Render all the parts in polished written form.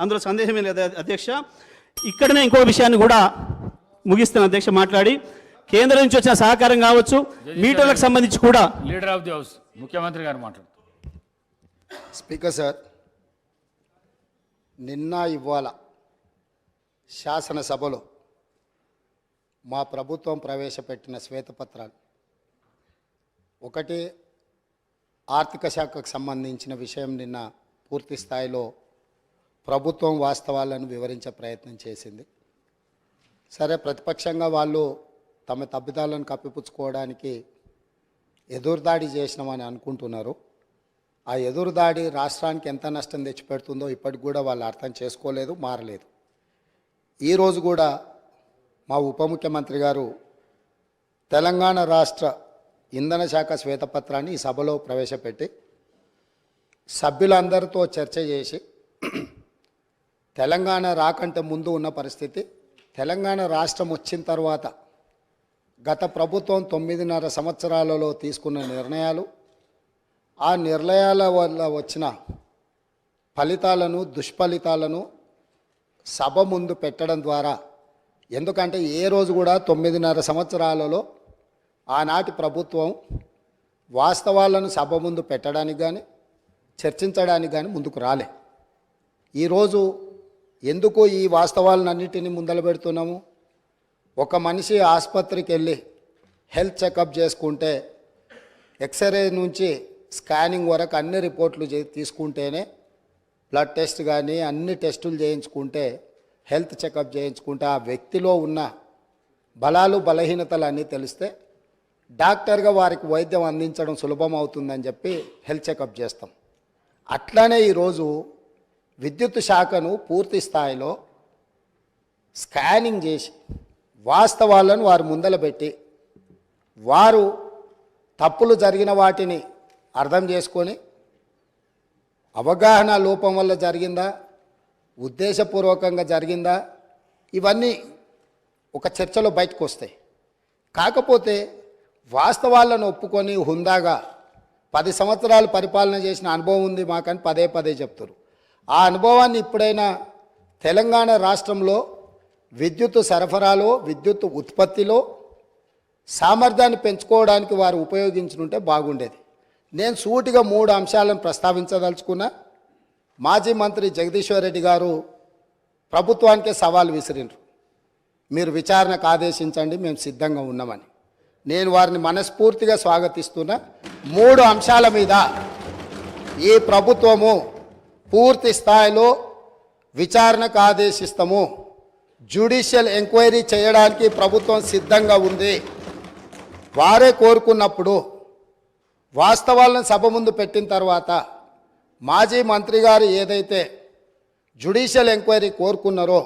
అందులో సందేహమే లేదు అధ్యక్ష. ఇక్కడనే ఇంకో విషయాన్ని కూడా ముగిస్తాను అధ్యక్ష మాట్లాడి. కేంద్రం నుంచి వచ్చిన సహకారం కావచ్చు, మీటర్లకు సంబంధించి కూడా లీడర్ ఆఫ్ ది హౌస్ ముఖ్యమంత్రి గారు మాట్లాడుతారు. స్పీకర్ సార్, నిన్న ఇవాళ శాసనసభలో మా ప్రభుత్వం ప్రవేశపెట్టిన శ్వేతపత్రాలు ఒకటి ఆర్థిక శాఖకు సంబంధించిన విషయం నిన్న పూర్తి స్థాయిలో ప్రభుత్వం వాస్తవాలను వివరించే ప్రయత్నం చేసింది. సరే, ప్రతిపక్షంగా వాళ్ళు తమ తప్పిదాలను కప్పిపుచ్చుకోవడానికి ఎదురుదాడి చేసినామని అనుకుంటున్నారు. ఆ ఎదురుదాడి రాష్ట్రానికి ఎంత నష్టం తెచ్చిపెడుతుందో ఇప్పటికి కూడా వాళ్ళు అర్థం చేసుకోలేదు, మారలేదు. ఈరోజు కూడా మా ఉప ముఖ్యమంత్రి గారు తెలంగాణ రాష్ట్ర ఇంధన శాఖ శ్వేతపత్రాన్ని ఈ సభలో ప్రవేశపెట్టి సభ్యులందరితో చర్చ చేసి తెలంగాణ రాకంటే ముందు ఉన్న పరిస్థితి, తెలంగాణ రాష్ట్రం వచ్చిన తర్వాత గత ప్రభుత్వం 9.5 సంవత్సరాలలో తీసుకున్న నిర్ణయాలు, ఆ నిర్ణయాల వల్ల వచ్చిన ఫలితాలను, దుష్ఫలితాలను సభ ముందు పెట్టడం ద్వారా, ఎందుకంటే ఏ రోజు కూడా 9.5 సంవత్సరాలలో ఆనాటి ప్రభుత్వం వాస్తవాలను సభ ముందు పెట్టడానికి కానీ చర్చించడానికి కానీ ముందుకు రాలే. ఈరోజు ఎందుకు ఈ వాస్తవాలన్నింటినీ ముందలు పెడుతున్నాము? ఒక మనిషి ఆసుపత్రికి వెళ్ళి హెల్త్ చెకప్ చేసుకుంటే ఎక్స్రే నుంచి స్కానింగ్ వరకు అన్ని రిపోర్ట్లు తీసుకుంటేనే, బ్లడ్ టెస్ట్ కానీ అన్ని టెస్టులు చేయించుకుంటే, హెల్త్ చెకప్ చేయించుకుంటే ఆ వ్యక్తిలో ఉన్న బలాలు బలహీనతలు అన్నీ తెలిస్తే డాక్టర్గా వారికి వైద్యం అందించడం సులభం అవుతుందని చెప్పి హెల్త్ చెకప్ చేస్తాం. అట్లానే ఈరోజు విద్యుత్ శాఖను పూర్తి స్థాయిలో స్కానింగ్ చేసి వాస్తవాలను వారు ముందల పెట్టి, వారు తప్పులు జరిగిన వాటిని అర్థం చేసుకొని అవగాహన లోపం వల్ల జరిగిందా, ఉద్దేశపూర్వకంగా జరిగిందా, ఇవన్నీ ఒక చర్చలో బయటకు వస్తాయి. కాకపోతే వాస్తవాలను ఒప్పుకొని హుందాగా 10 సంవత్సరాలు పరిపాలన చేసిన అనుభవం ఉంది మాకని పదే పదే చెప్తారు. ఆ అనుభవాన్ని ఇప్పుడైనా తెలంగాణ రాష్ట్రంలో విద్యుత్ సరఫరాలో, విద్యుత్ ఉత్పత్తిలో సామర్థ్యాన్ని పెంచుకోవడానికి వారు ఉపయోగించుకుంటే బాగుండేది. నేను సూటిగా 3 అంశాలను ప్రస్తావించదలుచుకున్నా. మాజీ మంత్రి జగదీశ్వర్ రెడ్డి గారు ప్రభుత్వానికే సవాల్ విసిరిండ్రు, మీరు విచారణకు ఆదేశించండి, మేము సిద్ధంగా ఉన్నామని. నేను వారిని మనస్ఫూర్తిగా స్వాగతిస్తున్నా. 3 అంశాల మీద ఈ ప్రభుత్వము పూర్తి స్థాయిలో విచారణకు ఆదేశిస్తాము, జ్యుడిషియల్ ఎంక్వైరీ చేయడానికి ప్రభుత్వం సిద్ధంగా ఉంది. వారే కోరుకున్నప్పుడు వాస్తవాలను సభ ముందు పెట్టిన తర్వాత మాజీ మంత్రి గారు ఏదైతే జ్యుడిషియల్ ఎంక్వైరీ కోరుకున్నారో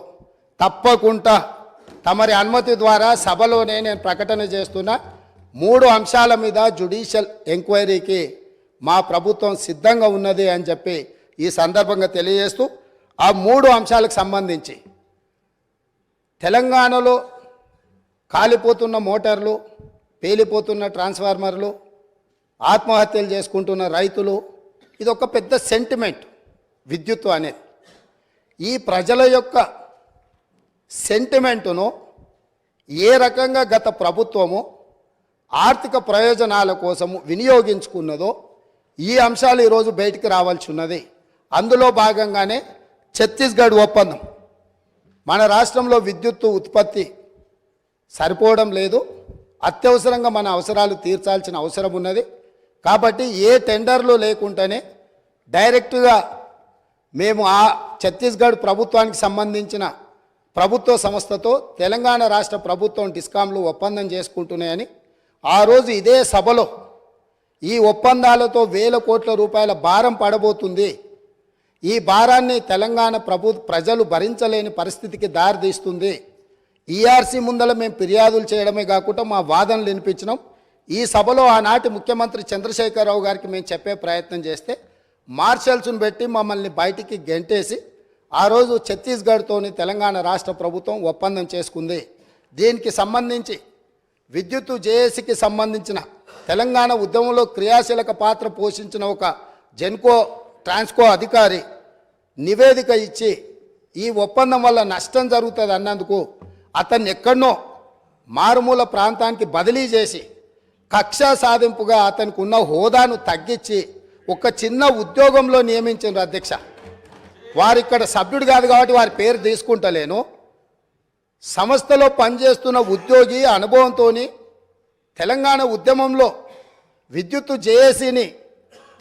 తప్పకుండా తమరి అనుమతి ద్వారా సభలోనే నేను ప్రకటన చేస్తున్నా. 3 అంశాల మీద జ్యుడిషియల్ ఎంక్వైరీకి మా ప్రభుత్వం సిద్ధంగా ఉన్నది అని చెప్పి ఈ సందర్భంగా తెలియజేస్తూ, ఆ 3 అంశాలకు సంబంధించి తెలంగాణలో కాలిపోతున్న మోటార్లు, పేలిపోతున్న ట్రాన్స్ఫార్మర్లు, ఆత్మహత్యలు చేసుకుంటున్న రైతులు, ఇది ఒక పెద్ద సెంటిమెంట్ విద్యుత్తు అనేది. ఈ ప్రజల యొక్క సెంటిమెంటును ఏ రకంగా గత ప్రభుత్వము ఆర్థిక ప్రయోజనాల కోసము వినియోగించుకున్నదో ఈ అంశాలు ఈరోజు బయటికి రావాల్సి ఉన్నది. అందులో భాగంగానే ఛత్తీస్గఢ్ ఒప్పందం. మన రాష్ట్రంలో విద్యుత్తు ఉత్పత్తి సరిపోవడం లేదు, అత్యవసరంగా మన అవసరాలు తీర్చాల్సిన అవసరం ఉన్నది. కాబట్టి ఏ టెండర్లు లేకుండానే డైరెక్ట్గా మేము ఆ ఛత్తీస్గఢ్ ప్రభుత్వానికి సంబంధించిన ప్రభుత్వ సంస్థతో తెలంగాణ రాష్ట్ర ప్రభుత్వం డిస్కామ్లు ఒప్పందం చేసుకుంటున్నాయని ఆ రోజు ఇదే సభలో ఈ ఒప్పందాలతో వేల కోట్ల రూపాయల భారం పడబోతుంది, ఈ భారాన్ని తెలంగాణ ప్రజలు భరించలేని పరిస్థితికి దారితీస్తుంది, ఈఆర్సీ ముందల మేము ఫిర్యాదులు చేయడమే కాకుండా మా వాదనలు వినిపించినాం. ఈ సభలో ఆనాటి ముఖ్యమంత్రి చంద్రశేఖరరావు గారికి మేము చెప్పే ప్రయత్నం చేస్తే మార్షల్స్ను పెట్టి మమ్మల్ని బయటికి గెంటేసి ఆ రోజు ఛత్తీస్గఢ్తోని తెలంగాణ రాష్ట్ర ప్రభుత్వం ఒప్పందం చేసుకుంది. దీనికి సంబంధించి విద్యుత్తు జేఏసీకి సంబంధించిన తెలంగాణ ఉద్యమంలో క్రియాశీలక పాత్ర పోషించిన ఒక జెన్కో ట్రాన్స్కో అధికారి నివేదిక ఇచ్చి ఈ ఒప్పందం వల్ల నష్టం జరుగుతుంది అన్నందుకు అతన్ని ఎక్కడనో మారుమూల ప్రాంతానికి బదిలీ చేసి కక్షా సాధింపుగా అతనికి ఉన్న హోదాను తగ్గించి ఒక చిన్న ఉద్యోగంలో నియమించారు అధ్యక్ష. వారు ఇక్కడ సభ్యుడు కాదు కాబట్టి వారి పేరు తీసుకుంటలేను. సంస్థలో పనిచేస్తున్న ఉద్యోగి అనుభవంతో తెలంగాణ ఉద్యమంలో విద్యుత్తు జేఏసీని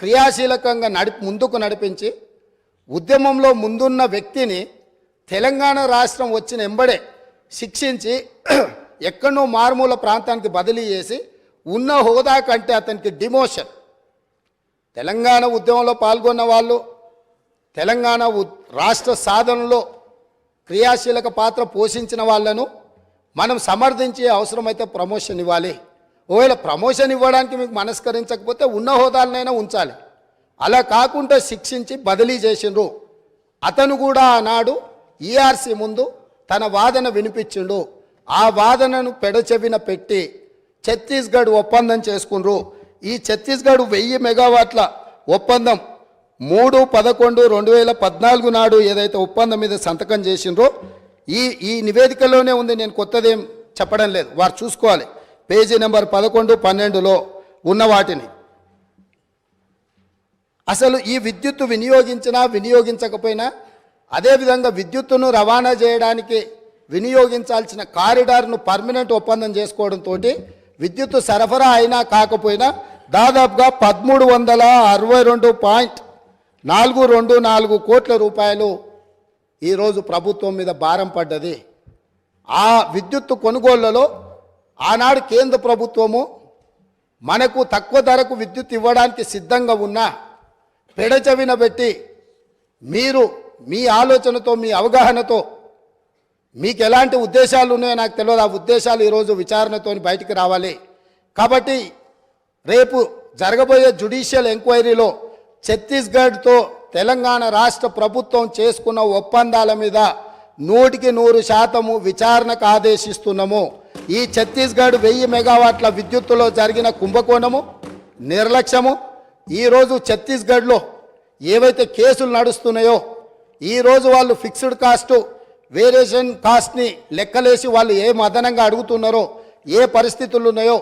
క్రియాశీలకంగా ముందుకు నడిపించి ఉద్యమంలో ముందున్న వ్యక్తిని తెలంగాణ రాష్ట్రం వచ్చిన ఎంబడే శిక్షించి ఎక్కడో మారుమూల ప్రాంతానికి బదిలీ చేసి ఉన్న హోదా కంటే అతనికి డిమోషన్. తెలంగాణ ఉద్యమంలో పాల్గొన్న వాళ్ళు తెలంగాణ రాష్ట్ర సాధనలో క్రియాశీలక పాత్ర పోషించిన వాళ్ళను మనం సమర్థించి అవసరమైతే ప్రమోషన్ ఇవ్వాలి. ఒకవేళ ప్రమోషన్ ఇవ్వడానికి మీకు మనస్కరించకపోతే ఉన్న హోదాలనైనా ఉంచాలి. అలా కాకుండా శిక్షించి బదిలీ చేసిండ్రు. అతను కూడా ఆనాడు ఈఆర్సీ ముందు తన వాదన వినిపించిండు. ఆ వాదనను పెడచెవిన పెట్టి ఛత్తీస్గఢ్ ఒప్పందం చేసుకుండ్రు. ఈ ఛత్తీస్గఢ్ 1000 మెగావాట్ల ఒప్పందం 3/11/2014 నాడు ఏదైతే ఒప్పందం మీద సంతకం చేసిండ్రో ఈ నివేదికలోనే ఉంది. నేను కొత్తదేం చెప్పడం లేదు, వారు చూసుకోవాలి. పేజీ నెంబర్ 11, 12లో ఉన్న వాటిని. అసలు ఈ విద్యుత్తు వినియోగించినా వినియోగించకపోయినా అదేవిధంగా విద్యుత్తును రవాణా చేయడానికి వినియోగించాల్సిన కారిడార్ను పర్మనెంట్ ఒప్పందం చేసుకోవడంతో విద్యుత్తు సరఫరా అయినా కాకపోయినా దాదాపుగా 1362.424 కోట్ల రూపాయలు ఈరోజు ప్రభుత్వం మీద భారం పడ్డది. ఆ విద్యుత్తు కొనుగోళ్లలో ఆనాడు కేంద్ర ప్రభుత్వము మనకు తక్కువ ధరకు విద్యుత్ ఇవ్వడానికి సిద్ధంగా ఉన్నా పెడచెవిన పెట్టి మీరు మీ ఆలోచనతో మీ అవగాహనతో మీకు ఎలాంటి ఉద్దేశాలు ఉన్నాయో నాకు తెలియదు. ఆ ఉద్దేశాలు ఈరోజు విచారణతో బయటికి రావాలి. కాబట్టి రేపు జరగబోయే జ్యుడిషియల్ ఎంక్వైరీలో ఛత్తీస్గఢ్తో తెలంగాణ రాష్ట్ర ప్రభుత్వం చేసుకున్న ఒప్పందాల మీద 100% విచారణకు ఆదేశిస్తున్నాము. ఈ ఛత్తీస్గఢ్ 1000 మెగావాట్ల విద్యుత్తులో జరిగిన కుంభకోణము, నిర్లక్ష్యము, ఈరోజు ఛత్తీస్గఢ్లో ఏవైతే కేసులు నడుస్తున్నాయో ఈరోజు వాళ్ళు ఫిక్స్డ్ కాస్టు వేరియేషన్ కాస్ట్ని లెక్కలేసి వాళ్ళు ఏ అదనంగా అడుగుతున్నారో ఏ పరిస్థితులు ఉన్నాయో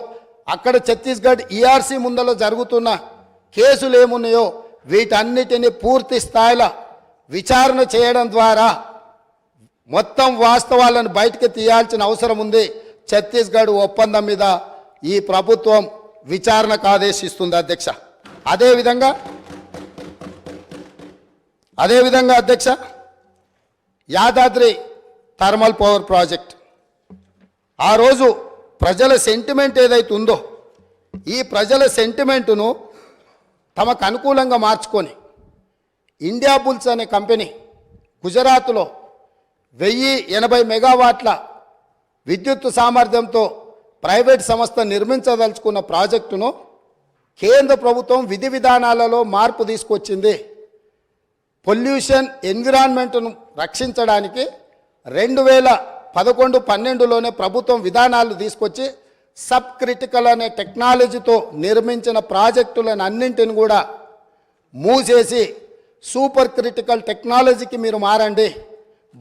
అక్కడ ఛత్తీస్గఢ్ ఈఆర్సీ ముందలో జరుగుతున్న కేసులు ఏమున్నాయో వీటన్నిటిని పూర్తి స్థాయిలో విచారణ చేయడం ద్వారా మొత్తం వాస్తవాలను బయటకు తీయాల్సిన అవసరం ఉంది. ఛత్తీస్గఢ్ ఒప్పందం మీద ఈ ప్రభుత్వం విచారణకు ఆదేశిస్తుంది అధ్యక్ష. అదేవిధంగా అధ్యక్ష, యాదాద్రి థర్మల్ పవర్ ప్రాజెక్ట్ ఆ రోజు ప్రజల సెంటిమెంట్ ఏదైతే ఉందో ఈ ప్రజల సెంటిమెంటును తమకు అనుకూలంగా మార్చుకొని ఇండియా బుల్స్ అనే కంపెనీ గుజరాత్లో 1080 మెగావాట్ల విద్యుత్ సామర్థ్యంతో ప్రైవేట్ సంస్థ నిర్మించదలుచుకున్న ప్రాజెక్టును కేంద్ర ప్రభుత్వం విధి విధానాలలో మార్పు తీసుకొచ్చింది. పొల్యూషన్ ఎన్విరాన్మెంట్ను రక్షించడానికి 2011-12లోనే ప్రభుత్వం విధానాలు తీసుకొచ్చి సబ్ క్రిటికల్ అనే టెక్నాలజీతో నిర్మించిన ప్రాజెక్టులను అన్నింటిని కూడా మూసేసి సూపర్ క్రిటికల్ టెక్నాలజీకి మీరు మారండి,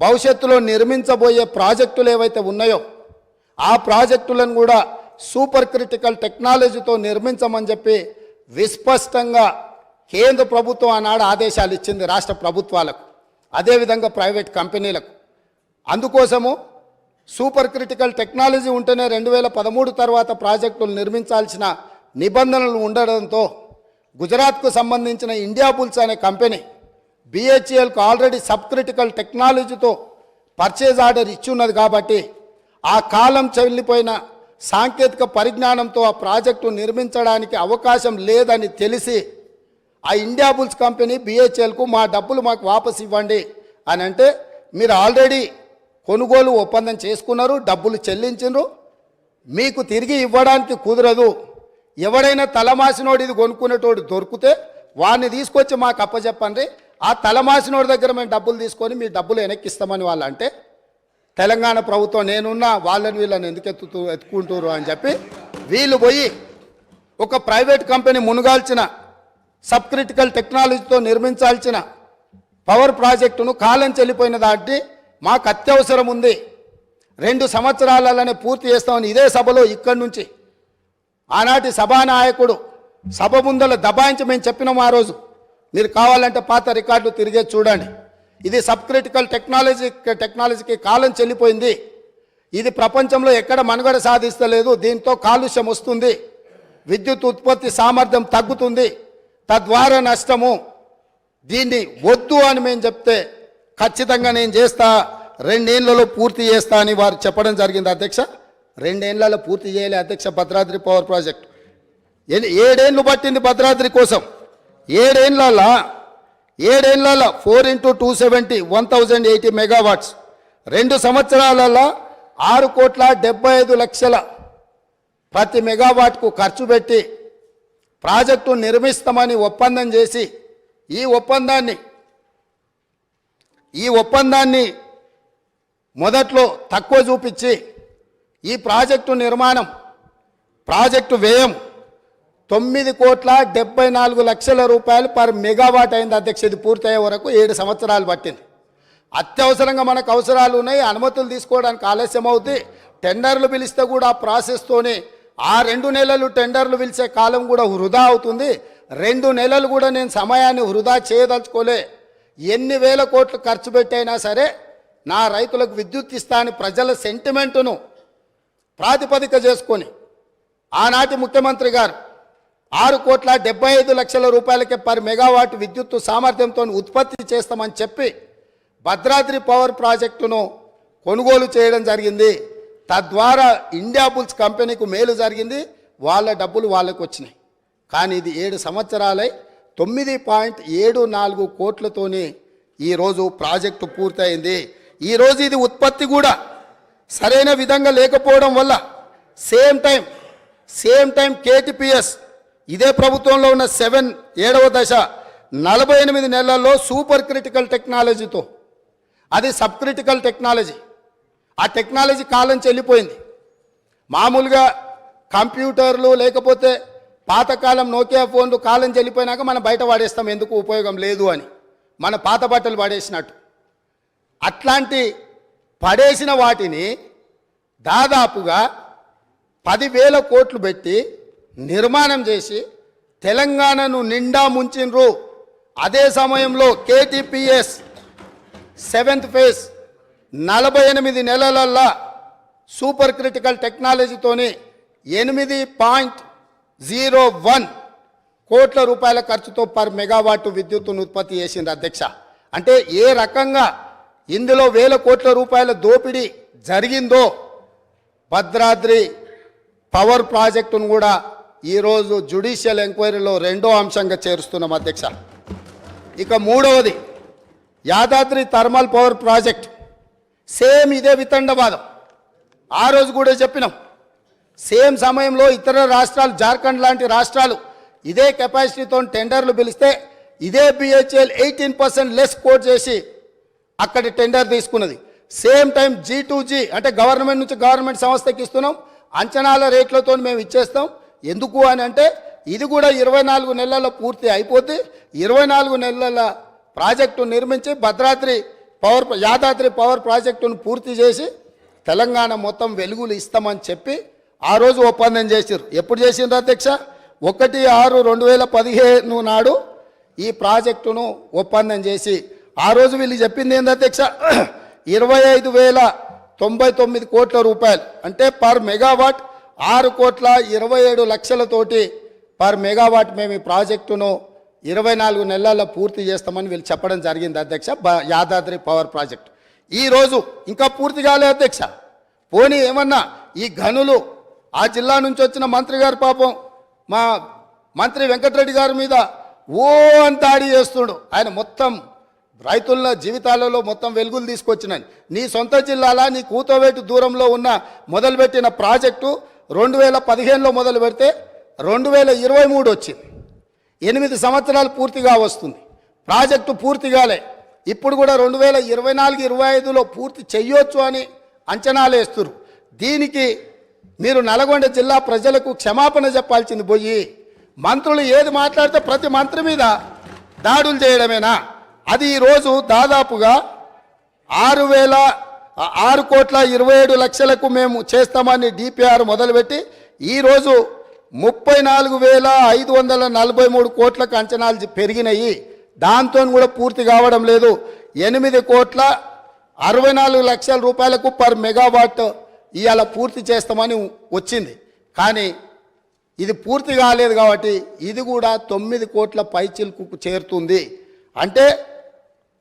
భవిష్యత్తులో నిర్మించబోయే ప్రాజెక్టులు ఏవైతే ఉన్నాయో ఆ ప్రాజెక్టులను కూడా సూపర్ క్రిటికల్ టెక్నాలజీతో నిర్మించమని చెప్పి విస్పష్టంగా కేంద్ర ప్రభుత్వం ఆనాడు ఆదేశాలు ఇచ్చింది రాష్ట్ర ప్రభుత్వాలకు, అదేవిధంగా ప్రైవేట్ కంపెనీలకు. అందుకోసము సూపర్ క్రిటికల్ టెక్నాలజీ ఉంటేనే 2013 తర్వాత ప్రాజెక్టులు నిర్మించాల్సిన నిబంధనలు ఉండడంతో గుజరాత్కు సంబంధించిన ఇండియా బుల్స్ అనే కంపెనీ BHELకు ఆల్రెడీ సబ్ క్రిటికల్ టెక్నాలజీతో పర్చేజ్ ఆర్డర్ ఇచ్చి ఉన్నది కాబట్టి ఆ కాలం చెల్లిపోయిన సాంకేతిక పరిజ్ఞానంతో ఆ ప్రాజెక్టు నిర్మించడానికి అవకాశం లేదని తెలిసి ఆ ఇండియా బుల్స్ కంపెనీ BHELకు మా డబ్బులు మాకు వాపసు ఇవ్వండి అని అంటే, మీరు ఆల్రెడీ కొనుగోలు ఒప్పందం చేసుకున్నారు, డబ్బులు చెల్లించారు, మీకు తిరిగి ఇవ్వడానికి కుదరదు. ఎవడైనా తలమాసినోడు ఇది కొనుక్కునేటోడు దొరికితే వాడిని తీసుకొచ్చి మాకు అప్పచెప్పండి, ఆ తలమాసినోడి దగ్గర మేము డబ్బులు తీసుకొని మీ డబ్బులు వెనక్కిస్తామని వాళ్ళు అంటే, తెలంగాణ ప్రభుత్వం నేనున్నా వాళ్ళని వీళ్ళని ఎందుకు ఎత్తుకుంటారు అని చెప్పి వీళ్ళు పోయి ఒక ప్రైవేట్ కంపెనీ మునుగాల్చిన సబ్ క్రిటికల్ టెక్నాలజీతో నిర్మించాల్సిన పవర్ ప్రాజెక్టును కాలం చెల్లిపోయిన దాటి మాకు అత్యవసరం ఉంది, 2 సంవత్సరాలనే పూర్తి చేస్తామని ఇదే సభలో ఇక్కడి నుంచి ఆనాటి సభానాయకుడు సభ ముందల దబాయించి మేము చెప్పినాము. ఆ రోజు మీరు కావాలంటే పాత రికార్డులు తిరిగే చూడండి. ఇది సబ్ క్రిటికల్ టెక్నాలజీకి కాలం చెల్లిపోయింది, ఇది ప్రపంచంలో ఎక్కడ మనుగడ సాధిస్తలేదు, దీంతో కాలుష్యం వస్తుంది, విద్యుత్ ఉత్పత్తి సామర్థ్యం తగ్గుతుంది, తద్వారా నష్టము, దీన్ని వద్దు అని మేము చెప్తే ఖచ్చితంగా నేను చేస్తా, 2 ఏళ్లలో పూర్తి చేస్తా అని వారు చెప్పడం జరిగింది అధ్యక్ష. 2 ఏళ్లలో పూర్తి చేయలే అధ్యక్ష భద్రాద్రి పవర్ ప్రాజెక్ట్. 7 ఏళ్ళు పట్టింది భద్రాద్రి కోసం. 7 ఏళ్లలో 4 × 270 1080 మెగావాట్స్, 2 సంవత్సరాలలో 6,75,00,000 ప్రతి మెగావాట్కు ఖర్చు పెట్టి ప్రాజెక్టు నిర్మిస్తామని ఒప్పందం చేసి ఈ ఒప్పందాన్ని మొదట్లో తక్కువ చూపించి ఈ ప్రాజెక్టు నిర్మాణం ప్రాజెక్టు వ్యయం 9,74,00,000 రూపాయలు పర్ మెగావాట్ అయింది అధ్యక్ష. ఇది పూర్తయ్యే వరకు 7 సంవత్సరాలు పట్టింది. అత్యవసరంగా మనకు అవసరాలు ఉన్నాయి, అనుమతులు తీసుకోవడానికి ఆలస్యం అవుతుంది, టెండర్లు పిలిస్తే కూడా ఆ ప్రాసెస్తోనే ఆ 2 నెలలు టెండర్లు పిలిచే కాలం కూడా వృధా అవుతుంది. 2 నెలలు కూడా నేను సమయాన్ని వృధా చేయదలుచుకోలే. ఎన్ని వేల కోట్లు ఖర్చు పెట్టైనా సరే నా రైతులకు విద్యుత్ ఇస్తా అని ప్రజల సెంటిమెంటును ప్రాతిపదిక చేసుకొని ఆనాటి ముఖ్యమంత్రి గారు 6,75,00,000 రూపాయలకే పర్ మెగావాట్ విద్యుత్ సామర్థ్యంతో ఉత్పత్తి చేస్తామని చెప్పి భద్రాద్రి పవర్ ప్రాజెక్టును కొనుగోలు చేయడం జరిగింది. తద్వారా ఇండియా బుల్స్ కంపెనీకు మేలు జరిగింది, వాళ్ళ డబ్బులు వాళ్ళకు వచ్చినాయి. కానీ ఇది 7 సంవత్సరాలై 9.74 కోట్లతోనే ఈరోజు ప్రాజెక్టు పూర్తయింది. ఈరోజు ఇది ఉత్పత్తి కూడా సరైన విధంగా లేకపోవడం వల్ల సేమ్ టైం కేటీపీఎస్ ఇదే ప్రభుత్వంలో ఉన్న 7వ దశ 48 నెలల్లో సూపర్ క్రిటికల్ టెక్నాలజీతో, అది సబ్ క్రిటికల్ టెక్నాలజీ, ఆ టెక్నాలజీ కాలం చెల్లిపోయింది. మామూలుగా కంప్యూటర్లు లేకపోతే పాతకాలం నోకియా ఫోన్లు కాలం చెల్లిపోయినాక మనం బయట వాడేస్తాం, ఎందుకు ఉపయోగం లేదు అని, మన పాత బట్టలు పడేసినట్టు. అట్లాంటి పడేసిన వాటిని దాదాపుగా 10,000 కోట్లు పెట్టి నిర్మాణం చేసి తెలంగాణను నిండా ముంచిన్రు. అదే సమయంలో కేటీపీఎస్ 7th ఫేజ్ 48 నెలలల్లా సూపర్ క్రిటికల్ టెక్నాలజీతోని 8.01 కోట్ల రూపాయల ఖర్చుతో పర్ మెగావాట్ విద్యుత్తును ఉత్పత్తి చేసింది అధ్యక్ష. అంటే ఏ రకంగా ఇందులో 1,000 కోట్ల రూపాయల దోపిడీ జరిగిందో భద్రాద్రి పవర్ ప్రాజెక్టును కూడా ఈరోజు జ్యుడిషియల్ ఎంక్వైరీలో 2వ అంశంగా చేరుస్తున్నాం అధ్యక్ష. ఇక 3వది Yadadri thermal power project. Same ఇదే వితండవాదం. ఆ రోజు కూడా చెప్పినాం, సేమ్ సమయంలో ఇతర రాష్ట్రాలు, జార్ఖండ్ లాంటి రాష్ట్రాలు ఇదే కెపాసిటీతో టెండర్లు పిలిస్తే ఇదే బిహెచ్ఎల్ 18% లెస్ కోట్ చేసి అక్కడ టెండర్ తీసుకున్నది. సేమ్ టైం G2G అంటే గవర్నమెంట్ నుంచి గవర్నమెంట్ సంస్థకి ఇస్తున్నాం, అంచనాల రేట్లతో మేము ఇచ్చేస్తాం. ఎందుకు అని అంటే ఇది కూడా 24 నెలల పూర్తి అయిపోతే 24 నెలల ప్రాజెక్టు నిర్మించి యాదాద్రి పవర్ ప్రాజెక్టును పూర్తి చేసి తెలంగాణ మొత్తం వెలుగులు ఇస్తామని చెప్పి ఆ రోజు ఒప్పందం చేశారు. ఎప్పుడు చేసిండ్రు అధ్యక్ష? 1/6/2015 నాడు ఈ ప్రాజెక్టును ఒప్పందం చేసి ఆ రోజు వీళ్ళు చెప్పింది ఏంది అధ్యక్ష? 25,099 కోట్ల రూపాయలు, అంటే పర్ మెగావాట్ 6,27,00,000తోటి పర్ మెగావాట్ మేము ఈ ప్రాజెక్టును 24 నెలల్లో పూర్తి చేస్తామని వీళ్ళు చెప్పడం జరిగింది అధ్యక్ష. యాదాద్రి పవర్ ప్రాజెక్ట్ ఈరోజు ఇంకా పూర్తి కాలే అధ్యక్ష. పోనీ ఏమన్నా ఈ గనులు ఆ జిల్లా నుంచి వచ్చిన మంత్రి గారు పాపం మా మంత్రి వెంకటరెడ్డి గారి మీద ఓ అని దాడి చేస్తుడు. ఆయన మొత్తం రైతుల జీవితాలలో మొత్తం వెలుగులు తీసుకొచ్చినాయి. నీ సొంత జిల్లాలా నీ కూతవేటు దూరంలో ఉన్న మొదలుపెట్టిన ప్రాజెక్టు 2015లో మొదలు పెడితే 2023 వచ్చింది. 8 సంవత్సరాలు పూర్తిగా వస్తుంది, ప్రాజెక్టు పూర్తిగాలే. ఇప్పుడు కూడా 2024-25లో పూర్తి చెయ్యొచ్చు అని అంచనాలు వేస్తున్నారు. దీనికి మీరు నల్గొండ జిల్లా ప్రజలకు క్షమాపణ చెప్పాల్సింది పోయి మంత్రులు ఏది మాట్లాడితే ప్రతి మంత్రి మీద దాడులు చేయడమేనా? అది ఈరోజు దాదాపుగా 6,27,00,000కు మేము చేస్తామని డిపిఆర్ మొదలుపెట్టి ఈరోజు 34,543 కోట్లకు అంచనాలు పెరిగినాయి. దాంతో కూడా పూర్తి కావడం లేదు. 8,64,00,000 రూపాయలకు పర్ మెగావాట్ ఇవాళ పూర్తి చేస్తామని వచ్చింది. కానీ ఇది పూర్తి కాలేదు కాబట్టి ఇది కూడా 9 కోట్ల పైచిల్కు చేరుతుంది. అంటే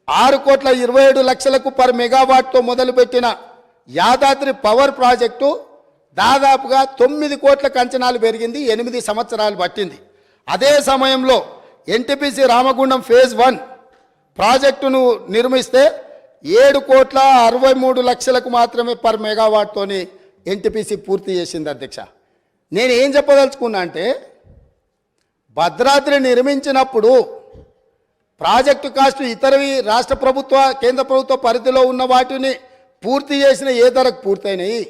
6,27,00,000కు పర్ మెగావాట్తో మొదలుపెట్టిన యాదాద్రి పవర్ ప్రాజెక్టు దాదాపుగా 9 కోట్లకు అంచనాలు పెరిగింది. 8 సంవత్సరాలు పట్టింది. అదే సమయంలో ఎన్టీపీసీ రామగుండం ఫేజ్ 1 ప్రాజెక్టును నిర్మిస్తే 7,63,00,000కు మాత్రమే పర్ మెగావాట్తోని ఎన్టీపీసీ పూర్తి చేసింది. అధ్యక్ష, నేను ఏం చెప్పదలుచుకున్నా అంటే భద్రాద్రి నిర్మించినప్పుడు ప్రాజెక్టు కాస్ట్ ఇతరవి రాష్ట్ర ప్రభుత్వ కేంద్ర ప్రభుత్వ పరిధిలో ఉన్న వాటిని పూర్తి చేసిన ఏ ధరకు పూర్తయినాయి.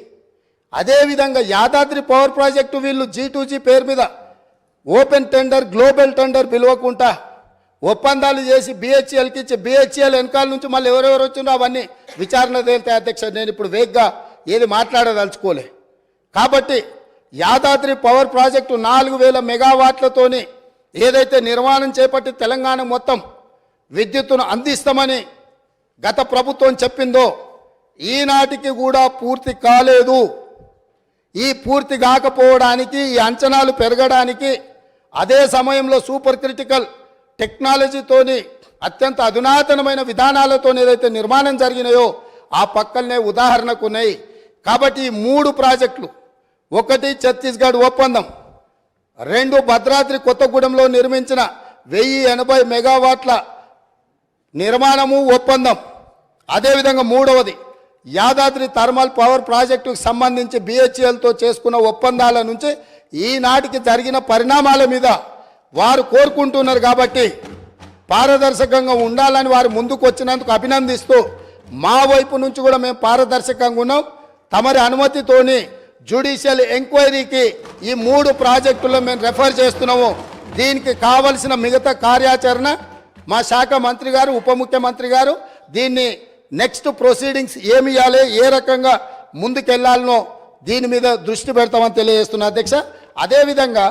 అదేవిధంగా యాదాద్రి పవర్ ప్రాజెక్టు వీళ్ళు G2G పేరు మీద ఓపెన్ టెండర్ గ్లోబల్ టెండర్ పిలవకుండా ఒప్పందాలు చేసి BHELకి ఇచ్చి BHEL వెనకాల నుంచి మళ్ళీ ఎవరెవరు వచ్చిందో అవన్నీ విచారణ తేలితే. అధ్యక్ష, నేను ఇప్పుడు వేగ్గా ఏది మాట్లాడదలుచుకోలే. కాబట్టి యాదాద్రి పవర్ ప్రాజెక్టు 4,000 మెగావాట్లతోని ఏదైతే నిర్మాణం చేపట్టి తెలంగాణ మొత్తం విద్యుత్తును అందిస్తామని గత ప్రభుత్వం చెప్పిందో ఈనాటికి కూడా పూర్తి కాలేదు. ఈ పూర్తి కాకపోవడానికి, ఈ అంచనాలు పెరగడానికి, అదే సమయంలో సూపర్ క్రిటికల్ టెక్నాలజీతోని అత్యంత అధునాతనమైన విధానాలతో ఏదైతే నిర్మాణం జరిగినాయో ఆ పక్కనే ఉదాహరణకు ఉన్నాయి. కాబట్టి ఈ 3 ప్రాజెక్టులు, 1 ఛత్తీస్గఢ్ ఒప్పందం, 2 భద్రాద్రి కొత్తగూడెంలో నిర్మించిన 1,080 మెగావాట్ల నిర్మాణము ఒప్పందం, అదేవిధంగా 3వది యాదాద్రి థర్మల్ పవర్ ప్రాజెక్టుకు సంబంధించి BHELతో చేసుకున్న ఒప్పందాల నుంచి ఈనాటికి జరిగిన పరిణామాల మీద వారు కోరుకుంటున్నారు. కాబట్టి పారదర్శకంగా ఉండాలని వారు ముందుకు వచ్చినందుకు అభినందిస్తూ మా వైపు నుంచి కూడా మేము పారదర్శకంగా ఉన్నాం. తమరి అనుమతితోని జ్యుడిషియల్ ఎంక్వైరీకి ఈ 3 ప్రాజెక్టుల్లో మేము రెఫర్ చేస్తున్నాము. దీనికి కావలసిన మిగతా కార్యాచరణ మా శాఖ మంత్రి గారు, ఉప ముఖ్యమంత్రి గారు దీన్ని నెక్స్ట్ ప్రొసీడింగ్స్ ఏమి ఇవ్వాలి, ఏ రకంగా ముందుకెళ్లాలనో దీని మీద దృష్టి పెడతామని తెలియజేస్తున్నా. అధ్యక్ష, అదేవిధంగా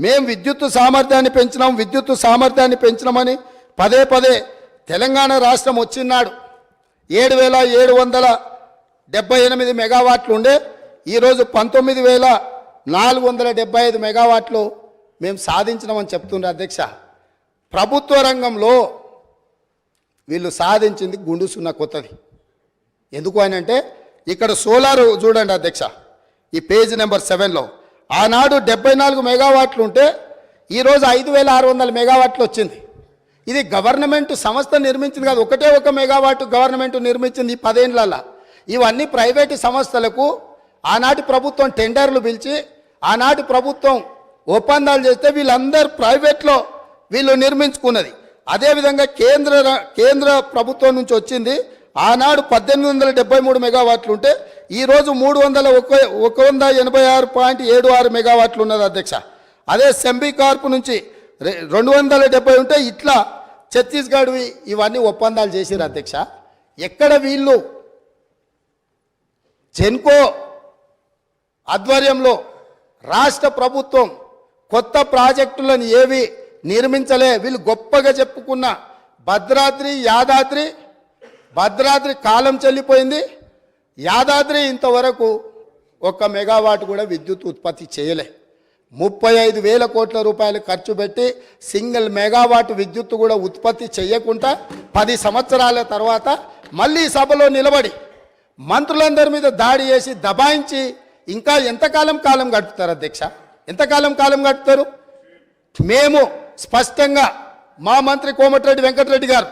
మేము విద్యుత్ సామర్థ్యాన్ని పెంచినామని పదే తెలంగాణ రాష్ట్రం వచ్చినాడు 7,778 మెగావాట్లు ఉండే ఈరోజు 19,475 మెగావాట్లు మేము సాధించినామని చెప్తున్నారు. అధ్యక్ష, ప్రభుత్వ రంగంలో వీళ్ళు సాధించింది గుండు సున్నా కొత్తది. ఎందుకు అని అంటే ఇక్కడ సోలార్ చూడండి అధ్యక్ష, ఈ పేజ్ నెంబర్ 7లో ఆనాడు 74 మెగావాట్లు ఉంటే ఈరోజు 5,600 మెగావాట్లు వచ్చింది. ఇది గవర్నమెంట్ సంస్థ నిర్మించింది కాదు, 1 మెగావాట్ గవర్నమెంట్ నిర్మించింది ఈ 10 ఏళ్లలో. ఇవన్నీ ప్రైవేటు సంస్థలకు ఆనాటి ప్రభుత్వం టెండర్లు పిలిచి ఆనాటి ప్రభుత్వం ఒప్పందాలు చేస్తే వీళ్ళందరూ ప్రైవేట్లో వీళ్ళు నిర్మించుకున్నది. అదేవిధంగా కేంద్ర ప్రభుత్వం నుంచి వచ్చింది ఆనాడు 1,873 మెగావాట్లు ఉంటే ఈరోజు 186.76 మెగావాట్లు ఉన్నది. అధ్యక్ష, అదే సెంబీ కార్పు నుంచి 270 ఉంటే ఇట్లా ఛత్తీస్గఢ్వి ఇవన్నీ ఒప్పందాలు చేసిరు. అధ్యక్ష, ఎక్కడ వీళ్ళు జెన్కో ఆధ్వర్యంలో రాష్ట్ర ప్రభుత్వం కొత్త ప్రాజెక్టులను ఏవి నిర్మించలే. వీళ్ళు గొప్పగా చెప్పుకున్న భద్రాద్రి కాలం చెల్లిపోయింది. యాదాద్రి ఇంతవరకు 1 మెగావాట్ కూడా విద్యుత్ ఉత్పత్తి చేయలే. 35,000 కోట్ల రూపాయలు ఖర్చు పెట్టి సింగిల్ మెగావాట్ విద్యుత్ కూడా ఉత్పత్తి చేయకుండా 10 సంవత్సరాల తర్వాత మళ్ళీ సభలో నిలబడి మంత్రులందరి మీద దాడి చేసి దబాయించి ఇంకా ఎంతకాలం గడుపుతారు. అధ్యక్ష, ఎంతకాలం గడుపుతారు? మేము స్పష్టంగా మా మంత్రి కోమటిరెడ్డి వెంకటరెడ్డి గారు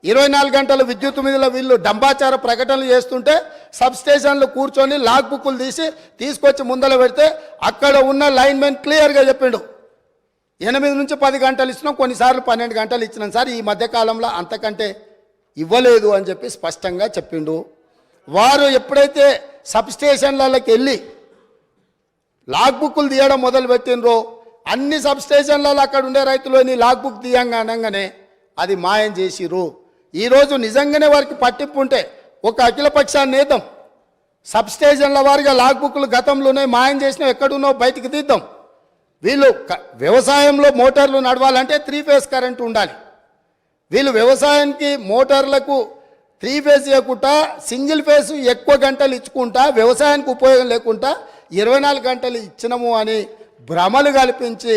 24 గంటల విద్యుత్ మీద వీళ్ళు డంబాచార ప్రకటనలు చేస్తుంటే సబ్స్టేషన్లు కూర్చొని లాగ్ బుక్కులు తీసుకొచ్చి ముందర పెడితే అక్కడ ఉన్న లైన్మెన్ క్లియర్గా చెప్పిండు 8 నుంచి 10 గంటలు ఇస్తున్నాం, కొన్నిసార్లు 12 గంటలు ఇచ్చినాం సార్, ఈ మధ్యకాలంలో అంతకంటే ఇవ్వలేదు అని చెప్పి స్పష్టంగా చెప్పిండు. వారు ఎప్పుడైతే సబ్స్టేషన్లకి వెళ్ళి లాగ్ బుక్కులు తీయడం మొదలు పెట్టినరో అన్ని సబ్స్టేషన్లలో అక్కడ ఉండే రైతులని లాగ్ బుక్ తీయంగా అనగానే అది మాయం చేసిరు. ఈరోజు నిజంగానే వారికి పట్టింపు ఉంటే ఒక అఖిలపక్షాన్ని నేద్దాం, సబ్ స్టేషన్ల వారిగా లాగ్ బుక్లు గతంలోనే మాయం చేసినా ఎక్కడున్నో బయటికి తీద్దాం. వీళ్ళు వ్యవసాయంలో మోటార్లు నడవాలంటే 3 ఫేజ్ కరెంటు ఉండాలి. వీళ్ళు వ్యవసాయానికి మోటార్లకు 3 ఫేజ్ ఇవ్వకుండా సింగిల్ ఫేజ్ ఎక్కువ గంటలు ఇచ్చుకుంటా వ్యవసాయానికి ఉపయోగం లేకుండా 24 గంటలు ఇచ్చినము అని భ్రమలు కల్పించి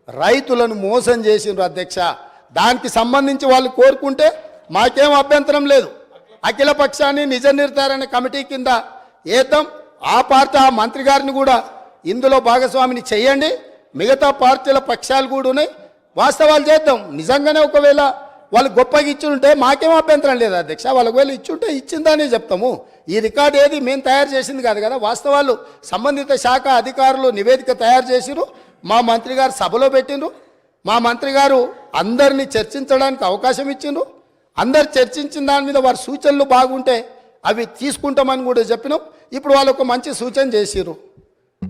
రైతులను మోసం చేసిండ్రు అధ్యక్ష. దానికి సంబంధించి వాళ్ళు కోరుకుంటే మాకేం అభ్యంతరం లేదు. అఖిల పక్షాన్ని నిజ నిర్ధారణ కమిటీ కింద ఏద్దాం. ఆ పార్టీ ఆ మంత్రి గారిని కూడా ఇందులో భాగస్వామిని చేయండి. మిగతా పార్టీల పక్షాలు కూడా ఉన్నాయి, వాస్తవాలు చేద్దాం. నిజంగానే ఒకవేళ వాళ్ళు గొప్పగా ఇచ్చుంటే మాకేం అభ్యంతరం లేదు అధ్యక్ష. వాళ్ళకి వెళ్ళి ఇచ్చుంటే ఇచ్చిందనే చెప్తాము. ఈ రికార్డు ఏది మేము తయారు చేసింది కాదు కదా, వాస్తవాలు సంబంధిత శాఖ అధికారులు నివేదిక తయారు చేసిరు, మా మంత్రి గారు సభలో పెట్టిండ్రు, మా మంత్రి గారు అందరినీ చర్చించడానికి అవకాశం ఇచ్చిండ్రు. అందరు చర్చించిన దాని మీద వారి సూచనలు బాగుంటే అవి తీసుకుంటామని కూడా చెప్పినాం. ఇప్పుడు వాళ్ళు ఒక మంచి సూచన చేసిరు,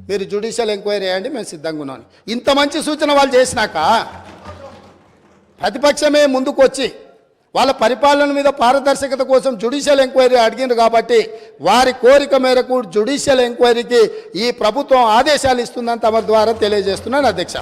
మీరు జ్యుడిషియల్ ఎంక్వైరీ చేయండి, మేము సిద్ధంగా ఉన్నాం. ఇంత మంచి సూచన వాళ్ళు చేసినాక ప్రతిపక్షమే ముందుకు వచ్చి వాళ్ళ పరిపాలన మీద పారదర్శకత కోసం జ్యుడిషియల్ ఎంక్వైరీ అడిగిండ్రు కాబట్టి వారి కోరిక మేరకు జ్యుడిషియల్ ఎంక్వైరీకి ఈ ప్రభుత్వం ఆదేశాలు ఇస్తుందని తమ ద్వారా తెలియజేస్తున్నాను అధ్యక్ష.